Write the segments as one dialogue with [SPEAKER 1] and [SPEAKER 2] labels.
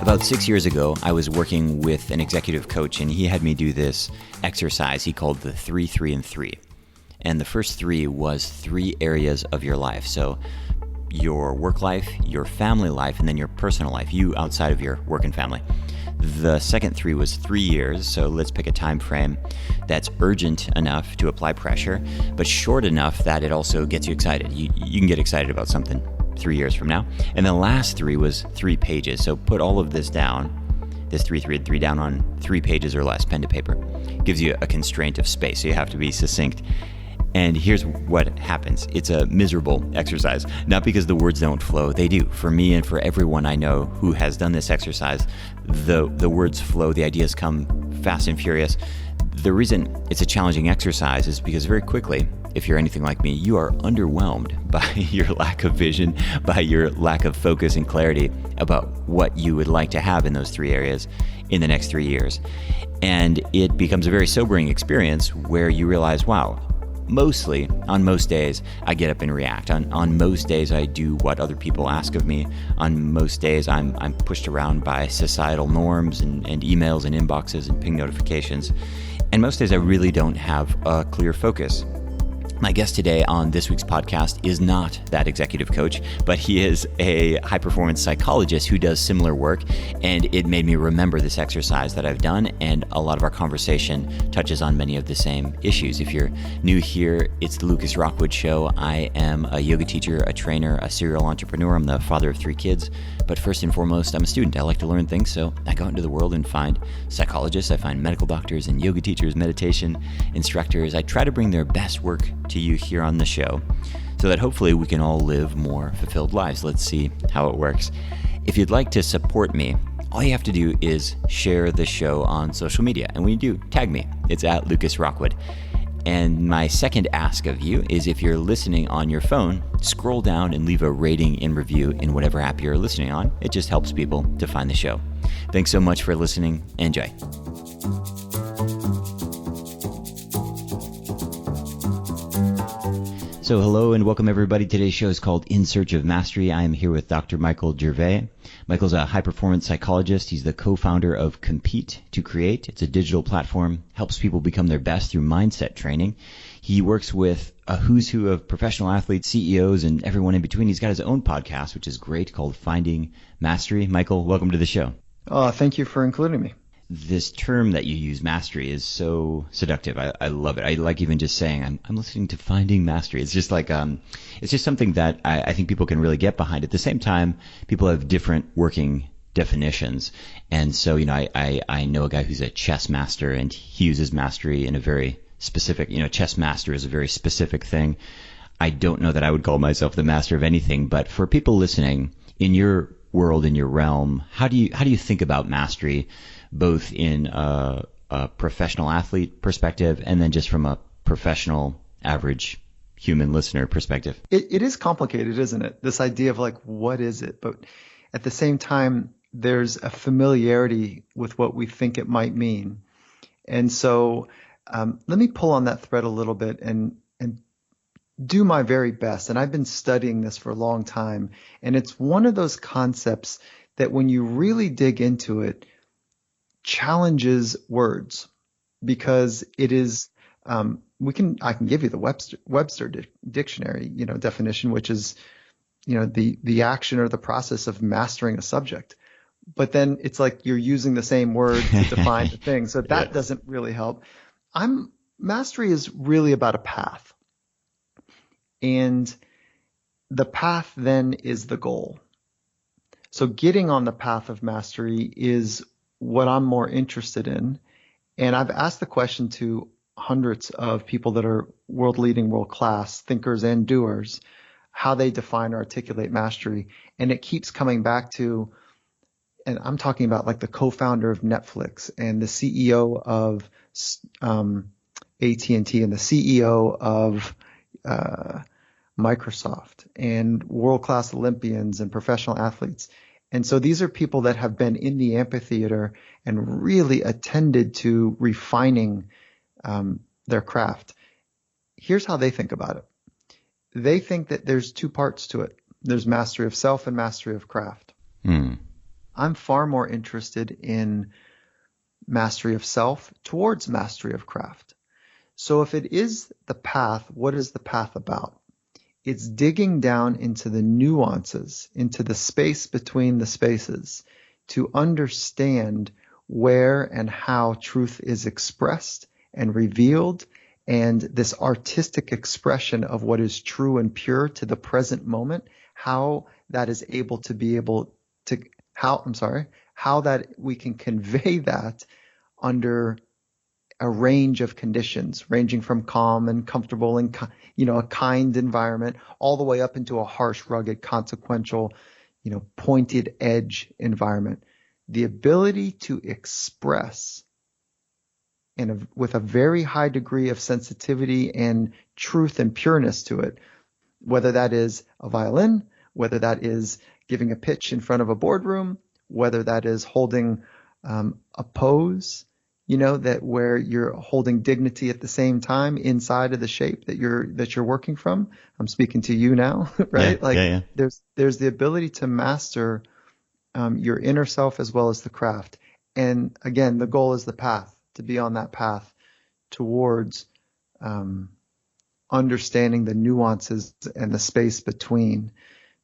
[SPEAKER 1] About 6 years ago, I was working with an executive coach, and he had me do this exercise he called the 3, 3, and 3. And the first 3 was 3 areas of your life. So your work life, your family life, and then your personal life, you outside of your work and family. The second 3 was 3 years, so let's pick a time frame that's urgent enough to apply pressure, but short enough that it also gets you excited. You can get excited about something 3 years from now. And the last 3 was 3 pages. So put all of this down, this 3, 3, and 3 down on 3 pages or less, pen to paper. Gives you a constraint of space, so you have to be succinct. And here's what happens. It's a miserable exercise, not because the words don't flow. They do. For me and for everyone I know who has done this exercise, the words flow, the ideas come fast and furious. The reason it's a challenging exercise is because very quickly, if you're anything like me, you are underwhelmed by your lack of vision, by your lack of focus and clarity about what you would like to have in those 3 areas in the next 3 years. And it becomes a very sobering experience where you realize, wow, mostly, on most days, I get up and react. On most days, I do what other people ask of me. On most days, I'm pushed around by societal norms and emails and inboxes and ping notifications. And most days, I really don't have a clear focus. My guest today on this week's podcast is not that executive coach, but he is a high-performance psychologist who does similar work, and it made me remember this exercise that I've done, and a lot of our conversation touches on many of the same issues. If you're new here, it's the Lucas Rockwood Show. I am a yoga teacher, a trainer, a serial entrepreneur. I'm the father of 3 kids, but first and foremost, I'm a student. I like to learn things, so I go out into the world and find psychologists, I find medical doctors and yoga teachers, meditation instructors. I try to bring their best work to you here on the show so that hopefully we can all live more fulfilled lives. Let's see how it works. If you'd like to support me, all you have to do is share the show on social media. And when you do, tag me. It's at Lucas Rockwood. And my second ask of you is if you're listening on your phone, scroll down and leave a rating and review in whatever app you're listening on. It just helps people to find the show. Thanks so much for listening. Enjoy. So hello and welcome everybody. Today's show is called In Search of Mastery. I am here with Dr. Michael Gervais. Michael's a high-performance psychologist. He's the co-founder of Compete to Create. It's a digital platform, helps people become their best through mindset training. He works with a who's who of professional athletes, CEOs, and everyone in between. He's got his own podcast, which is great, called Finding Mastery. Michael, welcome to the show.
[SPEAKER 2] Thank you for including me.
[SPEAKER 1] This term that you use, mastery, is so seductive. I love it. I like even just saying, I'm listening to Finding Mastery. It's just like, it's just something that I think people can really get behind. At the same time, people have different working definitions. And so, I know a guy who's a chess master, and he uses mastery in a very specific, chess master is a very specific thing. I don't know that I would call myself the master of anything, but for people listening, in your world, in your realm, how do you think about mastery, both in a professional athlete perspective and then just from a professional average human listener perspective?
[SPEAKER 2] It is complicated, isn't it? This idea of like, what is it? But at the same time, there's a familiarity with what we think it might mean. And so let me pull on that thread a little bit and do my very best. And I've been studying this for a long time. And it's one of those concepts that when you really dig into it, challenges words, because it is I can give you the Webster dictionary definition, which is the action or the process of mastering a subject, but then it's like you're using the same word to define the thing, so that doesn't really help. Mastery is really about a path, and the path then is the goal. So getting on the path of mastery is what I'm more interested in. And I've asked the question to hundreds of people that are world-leading, world-class thinkers and doers, how they define or articulate mastery. And it keeps coming back to, and I'm talking about like the co-founder of Netflix and the CEO of AT&T and the CEO of Microsoft and world-class Olympians and professional athletes. And so these are people that have been in the amphitheater and really attended to refining their craft. Here's how they think about it. They think that there's 2 parts to it. There's mastery of self and mastery of craft. I'm far more interested in mastery of self towards mastery of craft. So if it is the path, what is the path about? It's digging down into the nuances, into the space between the spaces, to understand where and how truth is expressed and revealed, and this artistic expression of what is true and pure to the present moment, how that is able to, how that we can convey that under a range of conditions, ranging from calm and comfortable and a kind environment, all the way up into a harsh, rugged, consequential, pointed edge environment. The ability to express with a very high degree of sensitivity and truth and pureness to it, whether that is a violin, whether that is giving a pitch in front of a boardroom, whether that is holding a pose, that where you're holding dignity at the same time inside of the shape that you're working from. I'm speaking to you now, right? There's the ability to master your inner self as well as the craft. And again, the goal is the path, to be on that path towards understanding the nuances and the space between,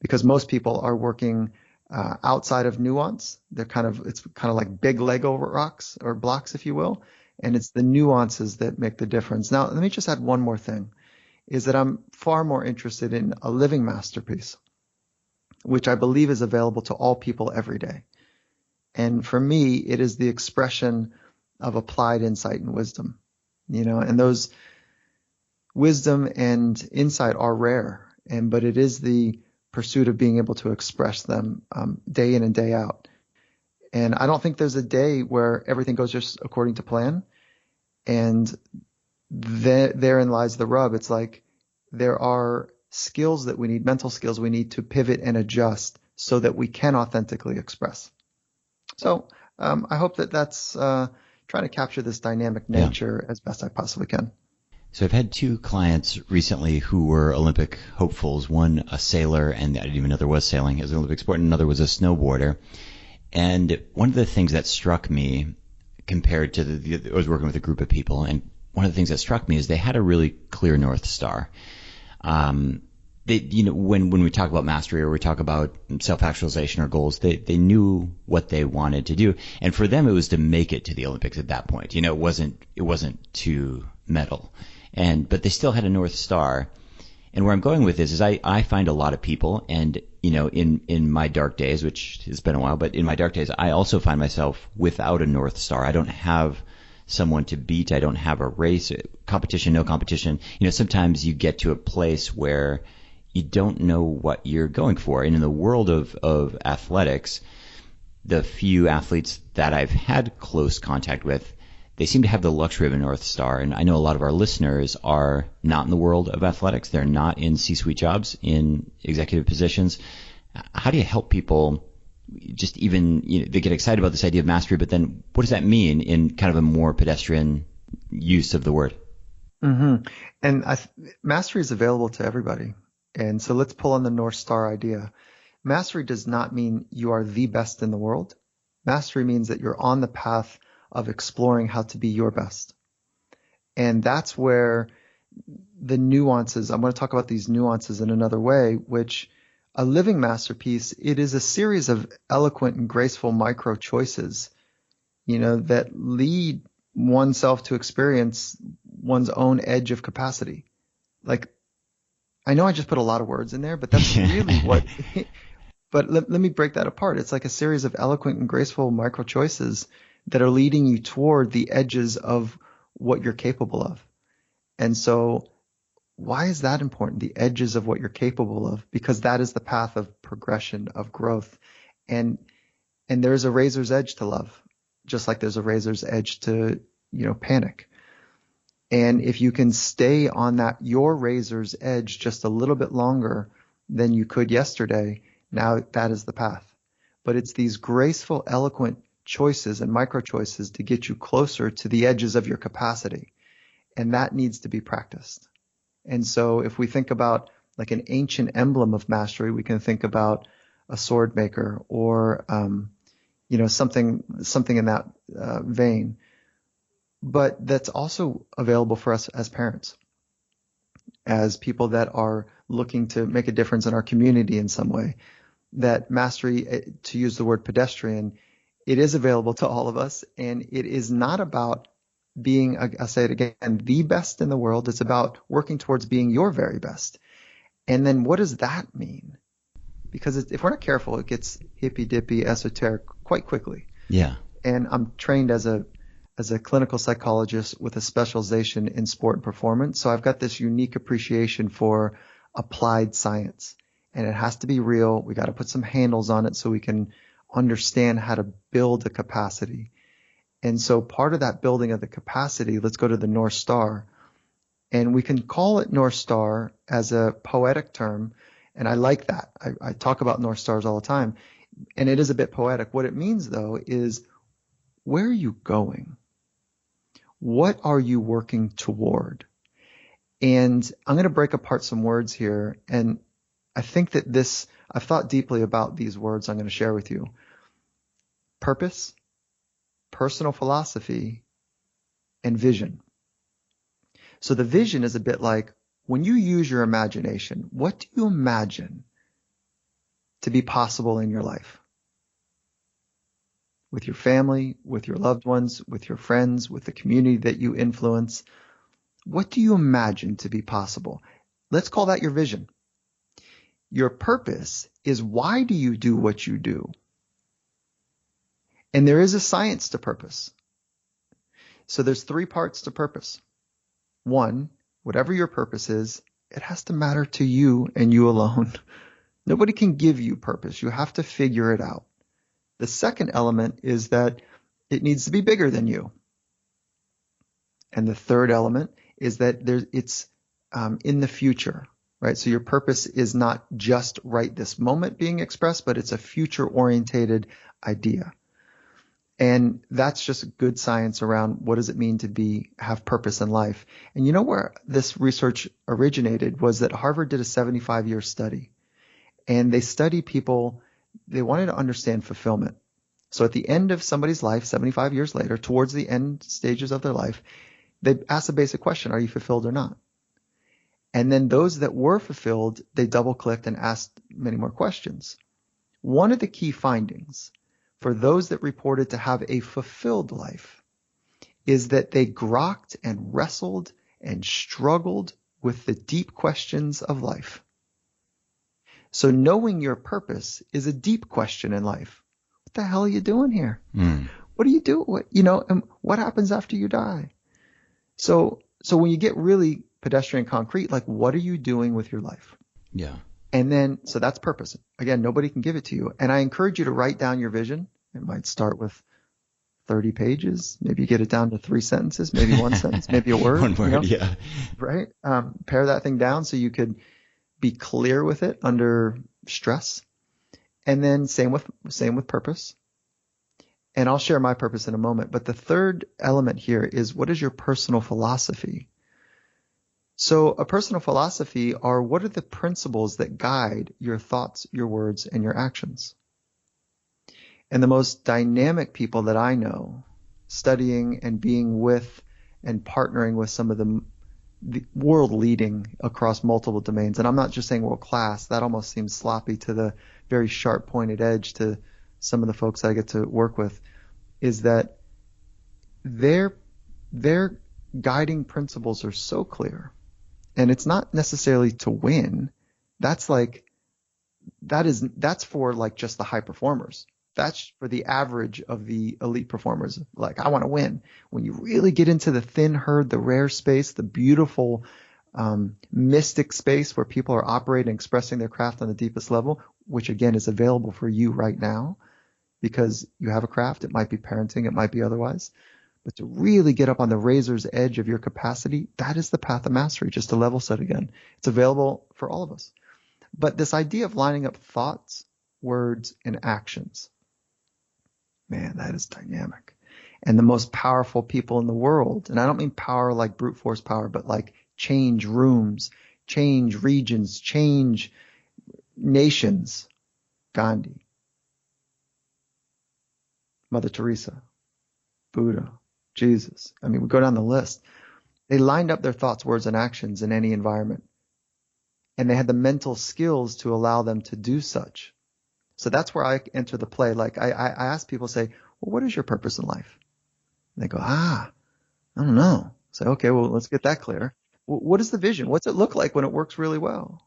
[SPEAKER 2] because most people are working outside of nuance. It's kind of like big Lego rocks or blocks, if you will. And it's the nuances that make the difference. Now, let me just add one more thing, is that I'm far more interested in a living masterpiece, which I believe is available to all people every day. And for me, it is the expression of applied insight and wisdom, and those wisdom and insight are rare, but it is the pursuit of being able to express them day in and day out. And I don't think there's a day where everything goes just according to plan. And therein lies the rub. It's like there are skills that we need, mental skills we need to pivot and adjust so that we can authentically express. So I hope that's trying to capture this dynamic nature as best I possibly can.
[SPEAKER 1] So I've had two clients recently who were Olympic hopefuls, one a sailor, and I didn't even know there was sailing as an Olympic sport, and another was a snowboarder. And one of the things that struck me compared to I was working with a group of people, and one of the things that struck me is they had a really clear North Star. When we talk about mastery or we talk about self-actualization or goals, they knew what they wanted to do. And for them, it was to make it to the Olympics at that point. It wasn't to medal. But they still had a North Star. And where I'm going with this is I find a lot of people, and in my dark days, which has been a while, but in my dark days, I also find myself without a North Star. I don't have someone to beat. I don't have a race, competition, no competition. Sometimes you get to a place where you don't know what you're going for. And in the world of athletics, the few athletes that I've had close contact with, they seem to have the luxury of a North Star. And I know a lot of our listeners are not in the world of athletics. They're not in C-suite jobs, in executive positions. How do you help people just even, they get excited about this idea of mastery, but then what does that mean in kind of a more pedestrian use of the word?
[SPEAKER 2] Mm-hmm. And mastery is available to everybody. And so let's pull on the North Star idea. Mastery does not mean you are the best in the world. Mastery means that you're on the path of exploring how to be your best. And that's where the nuances, I'm going to talk about these nuances in another way, which a living masterpiece, it is a series of eloquent and graceful micro choices, that lead oneself to experience one's own edge of capacity. Like, I know I just put a lot of words in there, but that's really what, but let me break that apart. It's like a series of eloquent and graceful micro choices that are leading you toward the edges of what you're capable of. And so why is that important? The edges of what you're capable of, because that is the path of progression, of growth. And there's a razor's edge to love, just like there's a razor's edge to, panic. And if you can stay on your razor's edge just a little bit longer than you could yesterday, now that is the path. But it's these graceful, eloquent choices and micro choices to get you closer to the edges of your capacity. And that needs to be practiced. And so if we think about like an ancient emblem of mastery, we can think about a sword maker or, something in that vein. But that's also available for us as parents, as people that are looking to make a difference in our community in some way. That mastery, to use the word pedestrian, it is available to all of us, and it is not about being, I'll say it again, the best in the world. It's about working towards being your very best. And then what does that mean? Because if we're not careful, it gets hippy-dippy, esoteric quite quickly.
[SPEAKER 1] Yeah.
[SPEAKER 2] And I'm trained as a clinical psychologist with a specialization in sport and performance. So I've got this unique appreciation for applied science. And it has to be real. We got to put some handles on it so we can understand how to build a capacity. And so part of that building of the capacity, let's go to the North Star. And we can call it North Star as a poetic term. And I like that. I talk about North Stars all the time. And it is a bit poetic. What it means, though, is where are you going? What are you working toward? And I'm going to break apart some words here. And I think that I've thought deeply about these words I'm going to share with you. Purpose, personal philosophy, and vision. So the vision is a bit like when you use your imagination, what do you imagine to be possible in your life? With your family, with your loved ones, with your friends, with the community that you influence. What do you imagine to be possible? Let's call that your vision. Your purpose is why do you do what you do? And there is a science to purpose. So there's 3 parts to purpose. 1, whatever your purpose is, it has to matter to you and you alone. Nobody can give you purpose. You have to figure it out. The second element is that it needs to be bigger than you. And the third element is that it's in the future, right? So your purpose is not just right this moment being expressed, but it's a future-orientated idea. And that's just good science around what does it mean to have purpose in life. And you know where this research originated was that Harvard did a 75-year study. And they studied people, they wanted to understand fulfillment. So at the end of somebody's life, 75 years later, towards the end stages of their life, they asked a basic question, are you fulfilled or not? And then those that were fulfilled, they double-clicked and asked many more questions. One of the key findings for those that reported to have a fulfilled life is that they grokked and wrestled and struggled with the deep questions of life. So knowing your purpose is a deep question in life. What the hell are you doing here? What do you do? And what happens after you die? So when you get really pedestrian concrete, like what are you doing with your life?
[SPEAKER 1] Yeah.
[SPEAKER 2] And then, so that's purpose. Again, nobody can give it to you. And I encourage you to write down your vision. It might start with 30 pages. Maybe you get it down to 3 sentences, maybe 1 sentence, maybe a word.
[SPEAKER 1] 1 word, yeah.
[SPEAKER 2] Right? Pare that thing down so you could be clear with it under stress. And then same with purpose. And I'll share my purpose in a moment. But the third element here is, what is your personal philosophy? So a personal philosophy are, what are the principles that guide your thoughts, your words, and your actions? And the most dynamic people that I know, studying and being with and partnering with some of the world leading across multiple domains, and I'm not just saying world class, that almost seems sloppy to the very sharp pointed edge to some of the folks I get to work with, is that their guiding principles are so clear. And it's not necessarily to win. That's for like just the high performers. That's for the average of the elite performers. Like, I want to win. When you really get into the thin herd, the rare space, the beautiful mystic space where people are operating, expressing their craft on the deepest level, which again is available for you right now because you have a craft. It might be parenting, it might be otherwise. But to really get up on the razor's edge of your capacity, that is the path of mastery, just to level set again. It's available for all of us. But this idea of lining up thoughts, words, and actions, man, that is dynamic. And the most powerful people in the world, and I don't mean power like brute force power, but like change rooms, change regions, change nations. Gandhi, Mother Teresa, Buddha, Jesus. I mean, we go down the list. They lined up their thoughts, words, and actions in any environment. And they had the mental skills to allow them to do such. So that's where I enter the play. Like I ask people, say, well, what is your purpose in life? And they go, I don't know. Say, okay, well, let's get that clear. What is the vision? What's it look like when it works really well?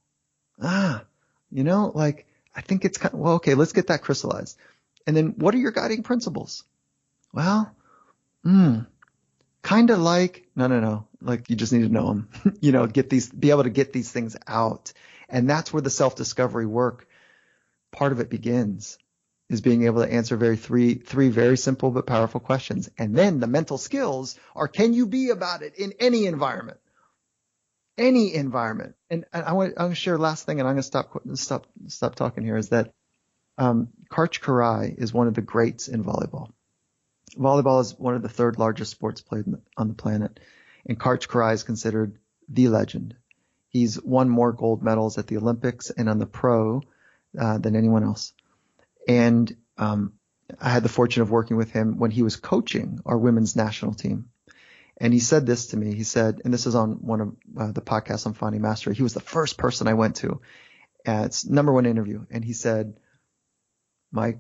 [SPEAKER 2] Like I think it's kind of, well, okay, let's get that crystallized. And then what are your guiding principles? Well, kind of like, no. Like you just need to know them, be able to get these things out. And that's where the self-discovery work, part of it begins, is being able to answer three very simple but powerful questions. And then the mental skills are, can you be about it in any environment? Any environment. And I'm going to share last thing, and I'm going to stop talking here, is that Gervais is one of the greats in volleyball. Volleyball is one of the third largest sports played on the planet, and Gervais is considered the legend. He's won more gold medals at the Olympics and on the pro than anyone else. And I had the fortune of working with him when he was coaching our women's national team. And he said this to me. He said, and this is on one of the podcasts on Finding Mastery. He was the first person I went to. It's #1 interview. And he said, Mike,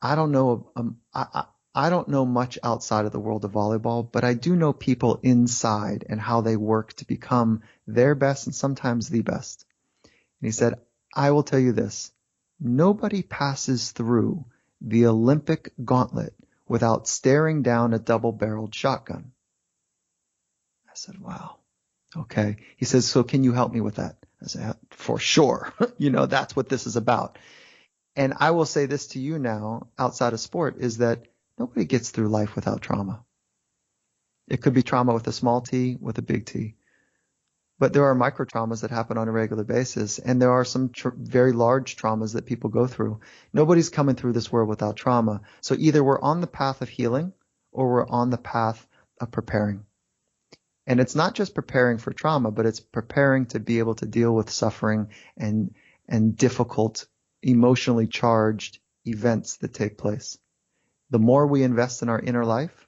[SPEAKER 2] I don't know. I don't know much outside of the world of volleyball, but I do know people inside and how they work to become their best and sometimes the best. And he said, I will tell you this. Nobody passes through the Olympic gauntlet without staring down a double-barreled shotgun. I said, wow. Okay. He says, so can you help me with that? I said, for sure. That's what this is about. And I will say this to you now, outside of sport, is that nobody gets through life without trauma. It could be trauma with a small t, with a big T. But there are micro traumas that happen on a regular basis, and there are some very large traumas that people go through. Nobody's coming through this world without trauma. So either we're on the path of healing or we're on the path of preparing. And it's not just preparing for trauma, but it's preparing to be able to deal with suffering and difficult, emotionally charged events that take place. The more we invest in our inner life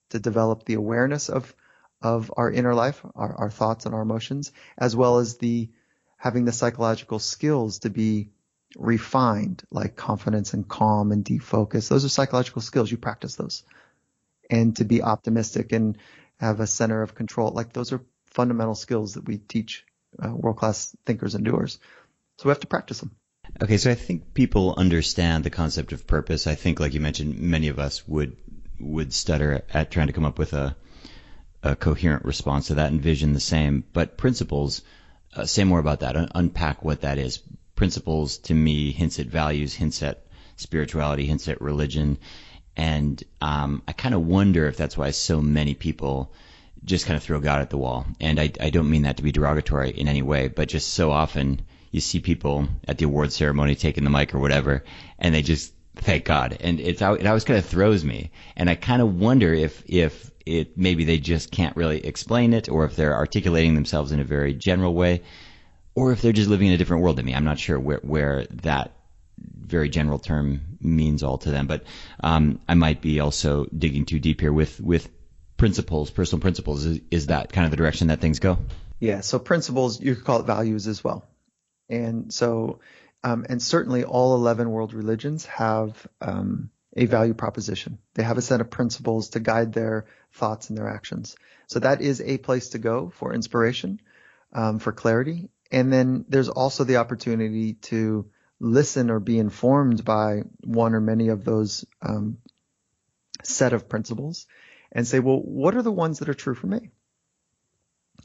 [SPEAKER 2] to develop the awareness of our inner life, our thoughts and our emotions, as well as having the psychological skills to be refined, like confidence and calm and deep focus. Those are psychological skills. You practice those. And to be optimistic and have a center of control, like those are fundamental skills that we teach world-class thinkers and doers. So we have to practice them.
[SPEAKER 1] Okay, so I think people understand the concept of purpose. I think, like you mentioned, many of us would stutter at trying to come up with a coherent response to that and vision the same. But principles, say more about that. Unpack what that is. Principles, to me, hints at values, hints at spirituality, hints at religion. And I kind of wonder if that's why so many people just kind of throw God at the wall. And I don't mean that to be derogatory in any way, but just so often you see people at the award ceremony taking the mic or whatever, and they just thank God. And it always kind of throws me. And I kind of wonder if it maybe they just can't really explain it, or if they're articulating themselves in a very general way, or if they're just living in a different world than me. I'm not sure where that very general term means all to them. But I might be also digging too deep here with principles, personal principles. Is that kind of the direction that things go?
[SPEAKER 2] Yeah, so principles, you could call it values as well. And so, and certainly all 11 world religions have a value proposition. They have a set of principles to guide their thoughts and their actions. So that is a place to go for inspiration, for clarity. And then there's also the opportunity to listen or be informed by one or many of those set of principles and say, well, what are the ones that are true for me?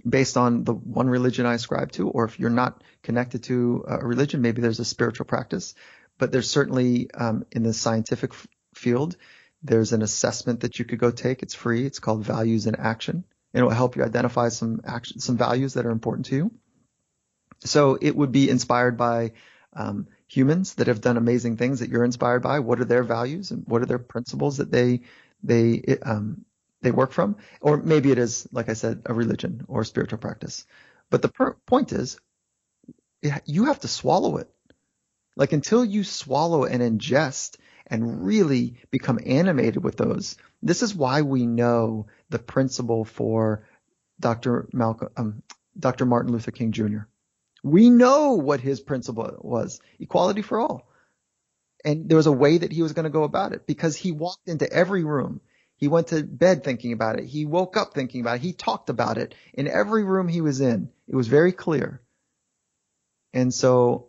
[SPEAKER 2] Based on the one religion I ascribe to, or if you're not connected to a religion, maybe there's a spiritual practice. But there's certainly in the scientific field, there's an assessment that you could go take. It's free. It's called Values in Action. And it will help you identify some values that are important to you. So it would be inspired by humans that have done amazing things that you're inspired by. What are their values and what are their principles that they work from? Or maybe it is, like I said, a religion or a spiritual practice. But the point is, you have to swallow it. Like until you swallow and ingest and really become animated with those. This is why we know the principle for Dr. Martin Luther King Jr. We know what his principle was: equality for all. And there was a way that he was going to go about it, because he walked into every room. He went to bed thinking about it. He woke up thinking about it. He talked about it in every room he was in. It was very clear. And so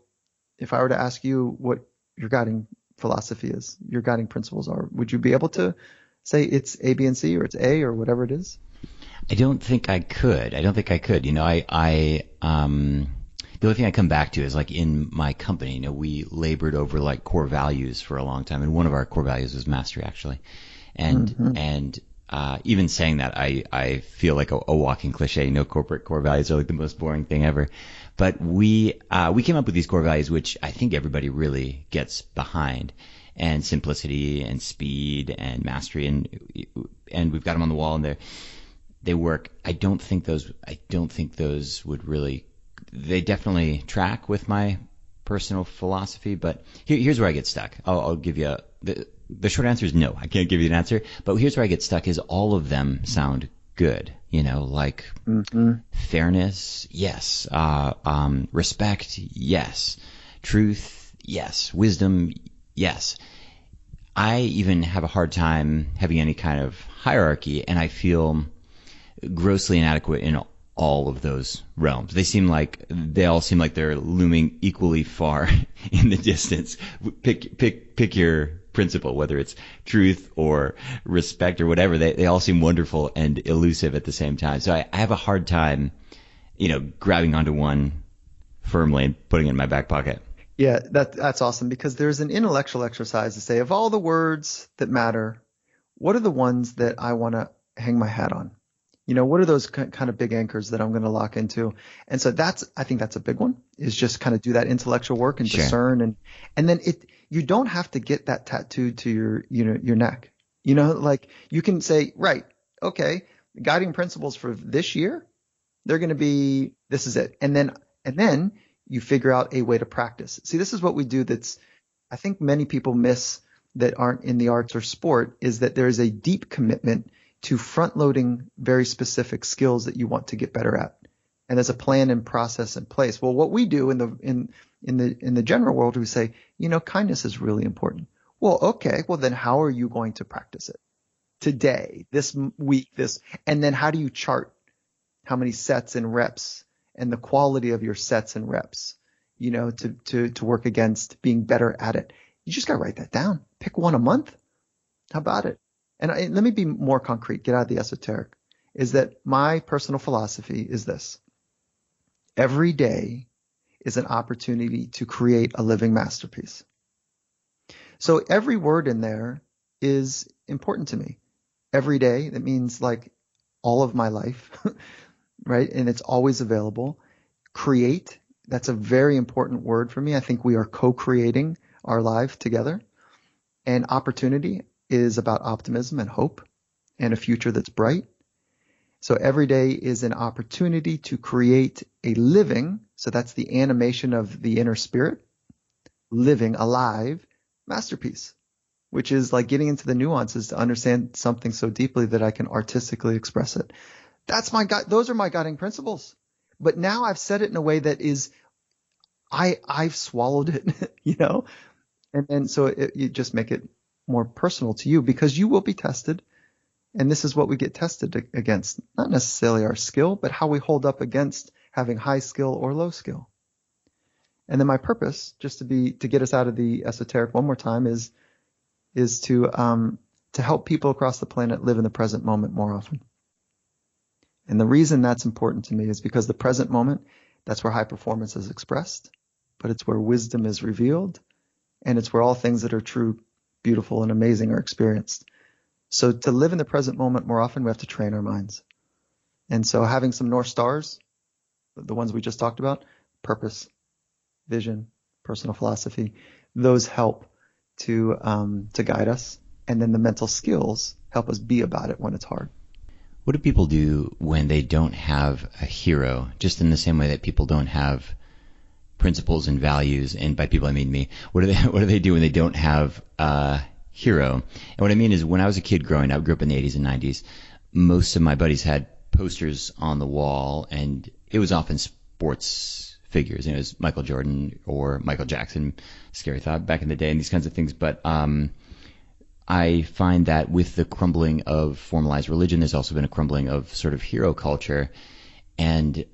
[SPEAKER 2] if I were to ask you what your guiding philosophy is, your guiding principles are, would you be able to say it's A, B, and C, or it's A, or whatever it is?
[SPEAKER 1] I don't think I could. You know, the only thing I come back to is, like, in my company, you know, we labored over like core values for a long time, and one of our core values was mastery, actually. And even saying that, I feel like a walking cliche. You know, corporate core values are like the most boring thing ever. But we came up with these core values, which I think everybody really gets behind, and simplicity and speed and mastery, and we've got them on the wall, and they work. I don't think those would really. They definitely track with my personal philosophy, but here's where I get stuck. I'll give you the short answer is no. I can't give you an answer, but here's where I get stuck is all of them sound good. You know, like fairness, yes. Respect, yes. Truth, yes. Wisdom, yes. I even have a hard time having any kind of hierarchy, and I feel grossly inadequate in all of those realms. They all seem like they're looming equally far in the distance. Pick your principle, whether it's truth or respect or whatever. They all seem wonderful and elusive at the same time. So I have a hard time, you know, grabbing onto one firmly and putting it in my back pocket.
[SPEAKER 2] Yeah, that's awesome, because there's an intellectual exercise to say, of all the words that matter, what are the ones that I want to hang my hat on? You know, what are those kind of big anchors that I'm going to lock into? And so I think that's a big one, is just kind of do that intellectual work and discern. And then you don't have to get that tattooed to your neck. You know, like you can say, right, okay, guiding principles for this year, they're going to be, this is it. And then you figure out a way to practice. See, this is what we do I think many people miss that aren't in the arts or sport, is that there is a deep commitment to front-loading very specific skills that you want to get better at, and there's a plan and process in place. Well, what we do in the general world, we say, you know, kindness is really important. Well, okay, well then how are you going to practice it today, this week, and then how do you chart how many sets and reps and the quality of your sets and reps, you know, to work against being better at it? You just got to write that down. Pick one a month. How about it? And let me be more concrete, get out of the esoteric, is that my personal philosophy is this: every day is an opportunity to create a living masterpiece. So every word in there is important to me. Every day, that means like all of my life, right? And it's always available. Create, that's a very important word for me. I think we are co-creating our life together. And opportunity is about optimism and hope and a future that's bright. So every day is an opportunity to create a living, so that's the animation of the inner spirit, living, alive masterpiece, which is like getting into the nuances to understand something so deeply that I can artistically express it. Those are my guiding principles. But now I've said it in a way that is, I've swallowed it, you know, and then so you just make it more personal to you, because you will be tested. And this is what we get tested against, not necessarily our skill, but how we hold up against having high skill or low skill. And then my purpose, just to get us out of the esoteric one more time, is to help people across the planet live in the present moment more often. And the reason that's important to me is because the present moment, that's where high performance is expressed, but it's where wisdom is revealed, and it's where all things that are true, beautiful, and amazing are experienced. So to live in the present moment more often, we have to train our minds. And so having some North Stars, the ones we just talked about, purpose, vision, personal philosophy, those help to guide us. And then the mental skills help us be about it when it's hard.
[SPEAKER 1] What do people do when they don't have a hero? Just in the same way that people don't have principles and values, and by people I mean me. What do they do when they don't have hero. And what I mean is, when I was a kid growing up, I grew up in the 80s and 90s, most of my buddies had posters on the wall, and it was often sports figures. It was Michael Jordan or Michael Jackson, scary thought, back in the day, and these kinds of things. But I find that with the crumbling of formalized religion, there's also been a crumbling of sort of hero culture. And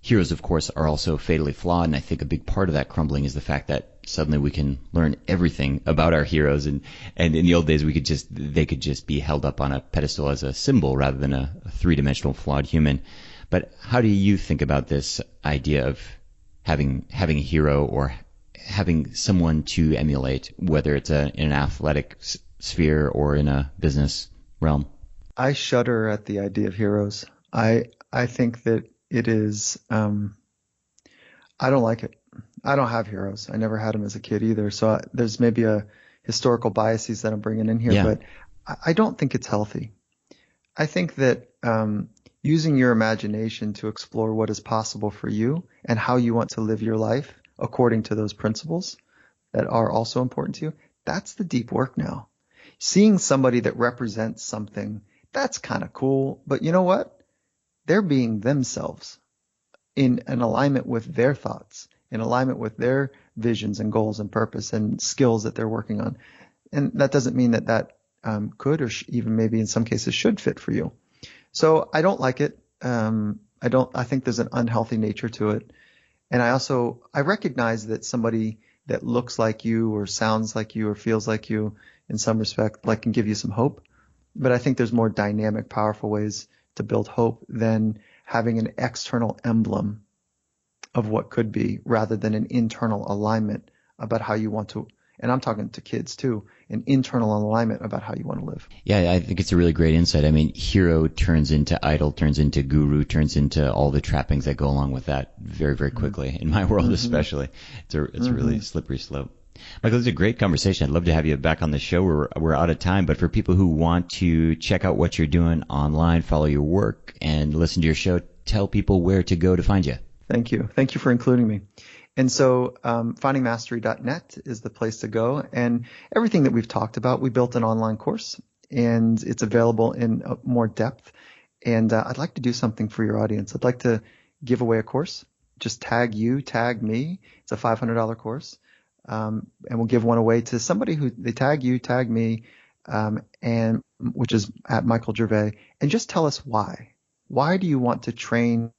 [SPEAKER 1] heroes, of course, are also fatally flawed. And I think a big part of that crumbling is the fact that suddenly we can learn everything about our heroes. And in the old days, they could just be held up on a pedestal as a symbol rather than a three-dimensional flawed human. But how do you think about this idea of having a hero or having someone to emulate, whether it's in an athletic sphere or in a business realm?
[SPEAKER 2] I shudder at the idea of heroes. I think that it is, I don't like it. I don't have heroes. I never had them as a kid either. So there's maybe a historical biases that I'm bringing in here, but I don't think it's healthy. I think that using your imagination to explore what is possible for you and how you want to live your life according to those principles that are also important to you, that's the deep work now. Seeing somebody that represents something, that's kind of cool. But you know what? They're being themselves in an alignment with their thoughts, in alignment with their visions and goals and purpose and skills that they're working on. And that doesn't mean that could or even maybe in some cases should fit for you. So I don't like it. I think there's an unhealthy nature to it. And I recognize that somebody that looks like you or sounds like you or feels like you in some respect, can give you some hope. But I think there's more dynamic, powerful ways to build hope than having an external emblem of what could be rather than an internal alignment about how you want to. And I'm talking to kids too, an internal alignment about how you want to live.
[SPEAKER 1] Yeah, I think it's a really great insight. I mean, hero turns into idol, turns into guru, turns into all the trappings that go along with that very, very quickly. In my world, especially, it's a really slippery slope. Michael, this is a great conversation. I'd love to have you back on the show. We're out of time, but for people who want to check out what you're doing online, follow your work, and listen to your show, tell people where to go to find you.
[SPEAKER 2] Thank you. Thank you for including me. And so findingmastery.net is the place to go. And everything that we've talked about, we built an online course, and it's available in more depth. And I'd like to do something for your audience. I'd like to give away a course. Just tag me. It's a $500 course. And we'll give one away to somebody who they tag you, tag me, and which is at Michael Gervais, and just tell us why. Why do you want to train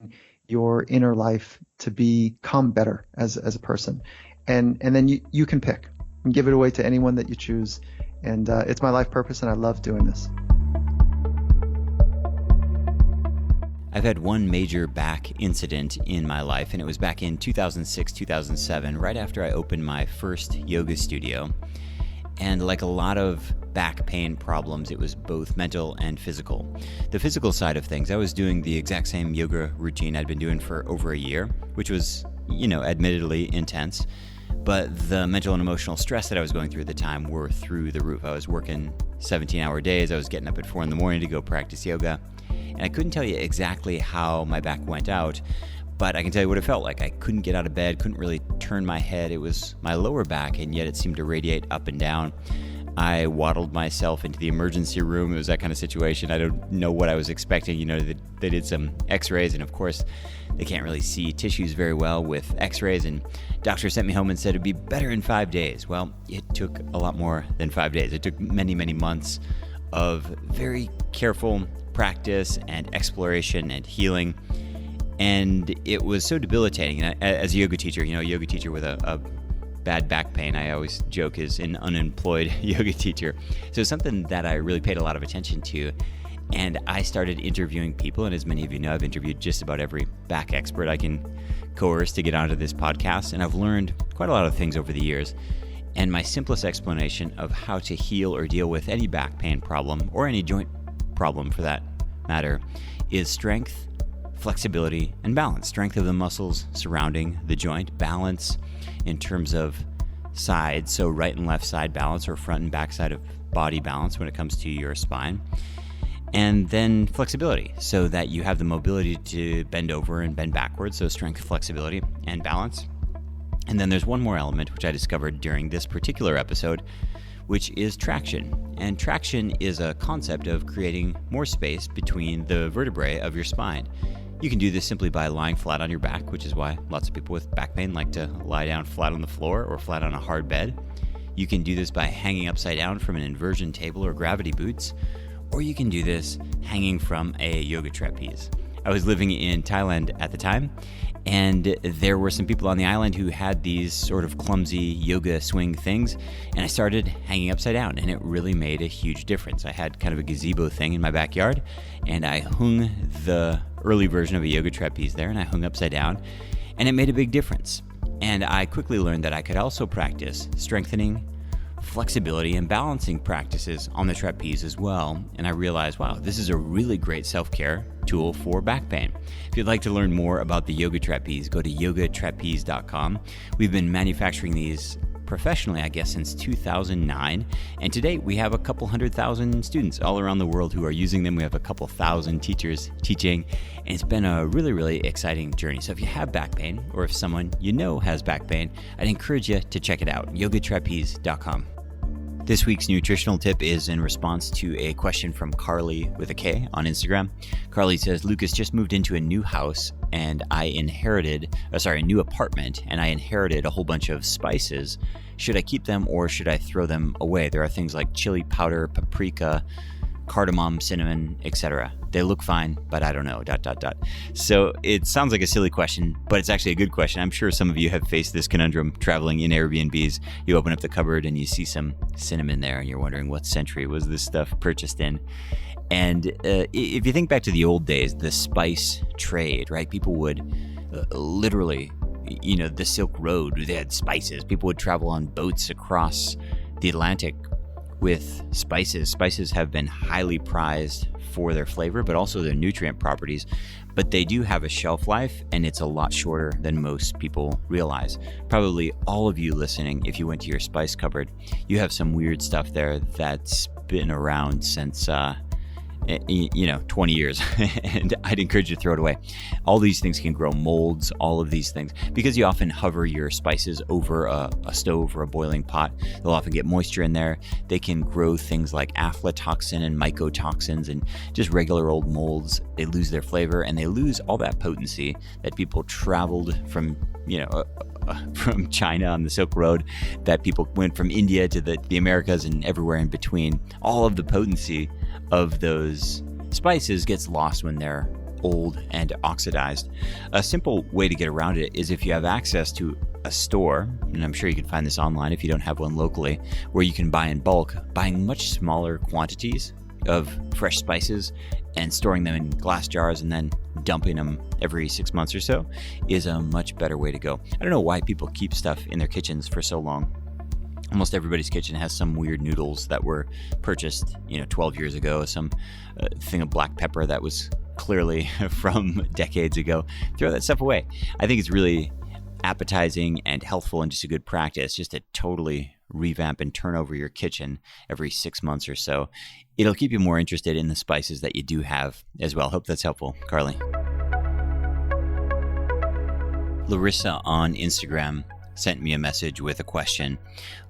[SPEAKER 2] your inner life to become better as a person? And then you can pick and give it away to anyone that you choose. And it's my life purpose, and I love doing this.
[SPEAKER 1] I've had one major back incident in my life, and it was back in 2006, 2007, right after I opened my first yoga studio. And like a lot of back pain problems, it was both mental and physical. The physical side of things, I was doing the exact same yoga routine I'd been doing for over a year, which was, admittedly intense. But the mental and emotional stress that I was going through at the time were through the roof. I was working 17-hour days. I was getting up at 4 a.m. to go practice yoga. And I couldn't tell you exactly how my back went out, but I can tell you what it felt like. I couldn't get out of bed, couldn't really turn my head. It was my lower back, and yet it seemed to radiate up and down. I waddled myself into the emergency room. It was that kind of situation. I don't know what I was expecting. They did some x-rays, and of course, they can't really see tissues very well with x-rays, and doctor sent me home and said it'd be better in 5 days. Well, it took a lot more than 5 days. It took many, many months of very careful practice and exploration and healing, and it was so debilitating. And as a yoga teacher, a yoga teacher with a bad back pain, I always joke, is an unemployed yoga teacher. So it's something that I really paid a lot of attention to, and I started interviewing people, and as many of you know, I've interviewed just about every back expert I can coerce to get onto this podcast, and I've learned quite a lot of things over the years. And my simplest explanation of how to heal or deal with any back pain problem, or any joint problem for that matter, is strength, flexibility, and balance. Strength of the muscles surrounding the joint, balance in terms of sides, so right and left side balance, or front and back side of body balance when it comes to your spine. And then flexibility, so that you have the mobility to bend over and bend backwards, so strength, flexibility, and balance. And then there's one more element which I discovered during this particular episode, which is traction. And traction is a concept of creating more space between the vertebrae of your spine. You can do this simply by lying flat on your back, which is why lots of people with back pain like to lie down flat on the floor or flat on a hard bed. You can do this by hanging upside down from an inversion table or gravity boots, or you can do this hanging from a yoga trapeze. I was living in Thailand at the time, and there were some people on the island who had these sort of clumsy yoga swing things, and I started hanging upside down, and it really made a huge difference. I had kind of a gazebo thing in my backyard, and I hung the early version of a yoga trapeze there, and I hung upside down, and it made a big difference. And I quickly learned that I could also practice strengthening, flexibility, and balancing practices on the trapeze as well. And I realized, wow, this is a really great self-care tool for back pain. If you'd like to learn more about the yoga trapeze, go to yogatrapeze.com. We've been manufacturing these professionally, I guess, since 2009. And today we have a couple 100,000 students all around the world who are using them. We have a couple thousand teachers teaching, and it's been a really, really exciting journey. So if you have back pain, or if someone you know has back pain, I'd encourage you to check it out, yogatrapeze.com. This week's nutritional tip is in response to a question from Carly with a K on Instagram. Carly says, Lucas, just moved into a new house and I inherited, a new apartment, and I inherited a whole bunch of spices. Should I keep them or should I throw them away? There are things like chili powder, paprika, cardamom, cinnamon, etc. They look fine, but I don't know, ... So it sounds like a silly question, but it's actually a good question. I'm sure some of you have faced this conundrum traveling in Airbnbs. You open up the cupboard and you see some cinnamon there, and you're wondering what century was this stuff purchased in. And if you think back to the old days, the spice trade, right? People would literally, the Silk Road, they had spices. People would travel on boats across the Atlantic with spices. Spices have been highly prized for their flavor, but also their nutrient properties. But they do have a shelf life, and it's a lot shorter than most people realize. Probably all of you listening, if you went to your spice cupboard, you have some weird stuff there that's been around since 20 years, and I'd encourage you to throw it away. All these things can grow molds, all of these things, because you often hover your spices over a stove or a boiling pot. They'll often get moisture in there. They can grow things like aflatoxin and mycotoxins, and just regular old molds. They lose their flavor, and they lose all that potency that people traveled from, from China on the Silk Road, that people went from India to the Americas and everywhere in between. All of the potency of those spices gets lost when they're old and oxidized. A simple way to get around it is if you have access to a store, and I'm sure you can find this online if you don't have one locally, where you can buy in bulk. Buying much smaller quantities of fresh spices and storing them in glass jars and then dumping them every 6 months or so is a much better way to go. I don't know why people keep stuff in their kitchens for so long. Almost everybody's kitchen has some weird noodles that were purchased, 12 years ago, some thing of black pepper that was clearly from decades ago. Throw that stuff away. I think it's really appetizing and healthful and just a good practice just to totally revamp and turn over your kitchen every 6 months or so. It'll keep you more interested in the spices that you do have as well. Hope that's helpful, Carly. Larissa on Instagram sent me a message with a question.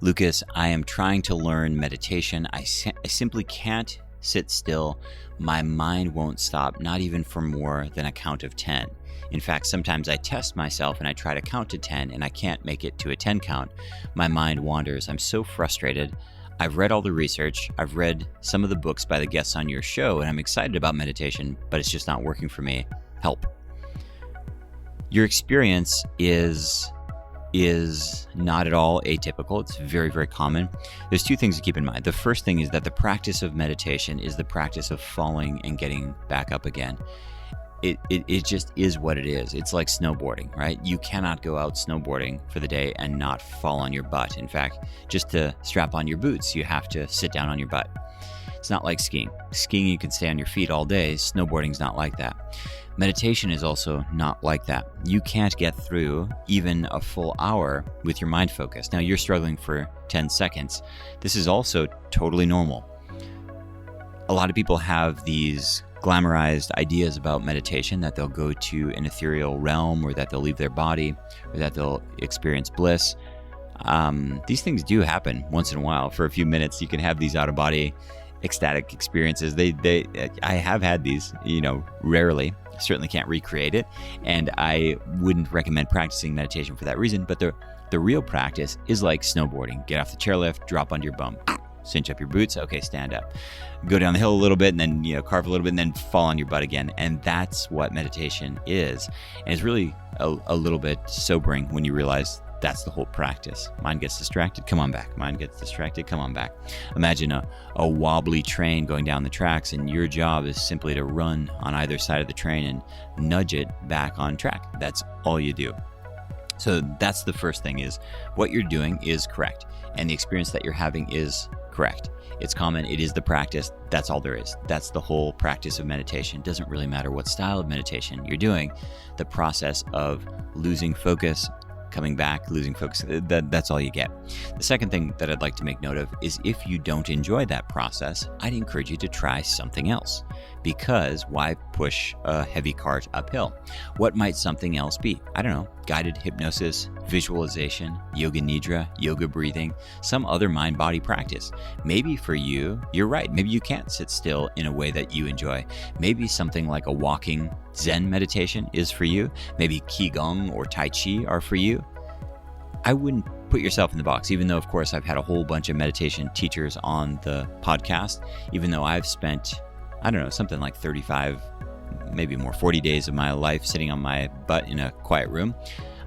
[SPEAKER 1] Lucas, I am trying to learn meditation. I simply can't sit still. My mind won't stop, not even for more than a count of 10. In fact, sometimes I test myself and I try to count to 10 and I can't make it to a 10 count. My mind wanders. I'm so frustrated. I've read all the research. I've read some of the books by the guests on your show, and I'm excited about meditation, but it's just not working for me. Help. Your experience is not at all atypical. It's very, very common. There's two things to keep in mind. The first thing is that the practice of meditation is the practice of falling and getting back up again. It just is what it is. It's like snowboarding, right? You cannot go out snowboarding for the day and not fall on your butt. In fact, just to strap on your boots, you have to sit down on your butt. It's not like skiing. Skiing, you can stay on your feet all day. Snowboarding's not like that. Meditation is also not like that. You can't get through even a full hour with your mind focused. Now, you're struggling for 10 seconds. This is also totally normal. A lot of people have these glamorized ideas about meditation, that they'll go to an ethereal realm, or that they'll leave their body, or that they'll experience bliss. these things do happen once in a while. For a few minutes, you can have these out-of-body ecstatic experiences. I have had these, rarely. I certainly can't recreate it, and I wouldn't recommend practicing meditation for that reason. But the real practice is like snowboarding. Get off the chairlift, drop onto your bum, cinch up your boots. Okay, stand up. Go down the hill a little bit, and then carve a little bit, and then fall on your butt again. And that's what meditation is. And it's really a little bit sobering when you realize that's the whole practice. Mind gets distracted, come on back. Mind gets distracted, come on back. Imagine a wobbly train going down the tracks, and your job is simply to run on either side of the train and nudge it back on track. That's all you do. So that's the first thing, is what you're doing is correct, and the experience that you're having is correct. It's common. It is the practice. That's all there is. That's the whole practice of meditation. It doesn't really matter what style of meditation you're doing. The process of losing focus, coming back, losing focus, that's all you get. The second thing that I'd like to make note of is, if you don't enjoy that process, I'd encourage you to try something else, because why push a heavy cart uphill? What might something else be? I don't know, guided hypnosis, visualization, yoga nidra, yoga breathing, some other mind-body practice. Maybe for you, you're right. Maybe you can't sit still in a way that you enjoy. Maybe something like a walking Zen meditation is for you. Maybe Qigong or Tai Chi are for you. I wouldn't put yourself in the box, even though, of course, I've had a whole bunch of meditation teachers on the podcast, even though I've spent, something like 35, maybe more, 40 days of my life sitting on my butt in a quiet room.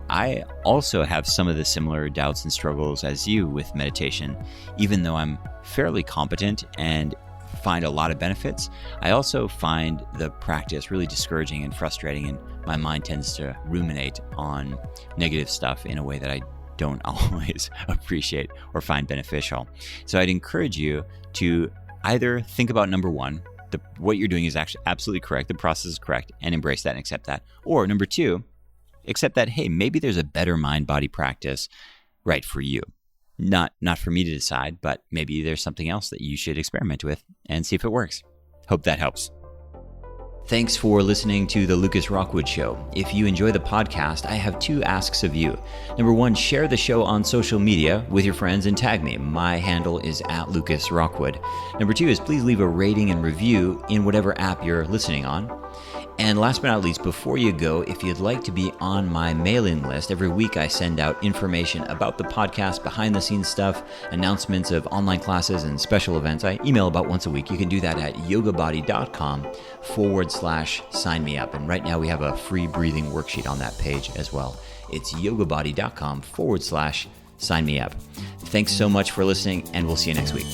[SPEAKER 1] I also have some of the similar doubts and struggles as you with meditation. Even though I'm fairly competent and find a lot of benefits, I also find the practice really discouraging and frustrating, and my mind tends to ruminate on negative stuff in a way that I don't always appreciate or find beneficial. So I'd encourage you to either think about, number one, what you're doing is actually absolutely correct, the process is correct, and embrace that and accept that. Or number two, accept that, hey, maybe there's a better mind-body practice right for you. Not for me to decide, but maybe there's something else that you should experiment with and see if it works. Hope that helps. Thanks for listening to The Lucas Rockwood Show. If you enjoy the podcast, I have two asks of you. Number one, share the show on social media with your friends and tag me. My handle is @LucasRockwood. Number two is, please leave a rating and review in whatever app you're listening on. And last but not least, before you go, if you'd like to be on my mailing list, every week I send out information about the podcast, behind the scenes stuff, announcements of online classes and special events. I email about once a week. You can do that at yogabody.com/sign me up. And right now we have a free breathing worksheet on that page as well. It's yogabody.com/sign me up. Thanks so much for listening, and we'll see you next week.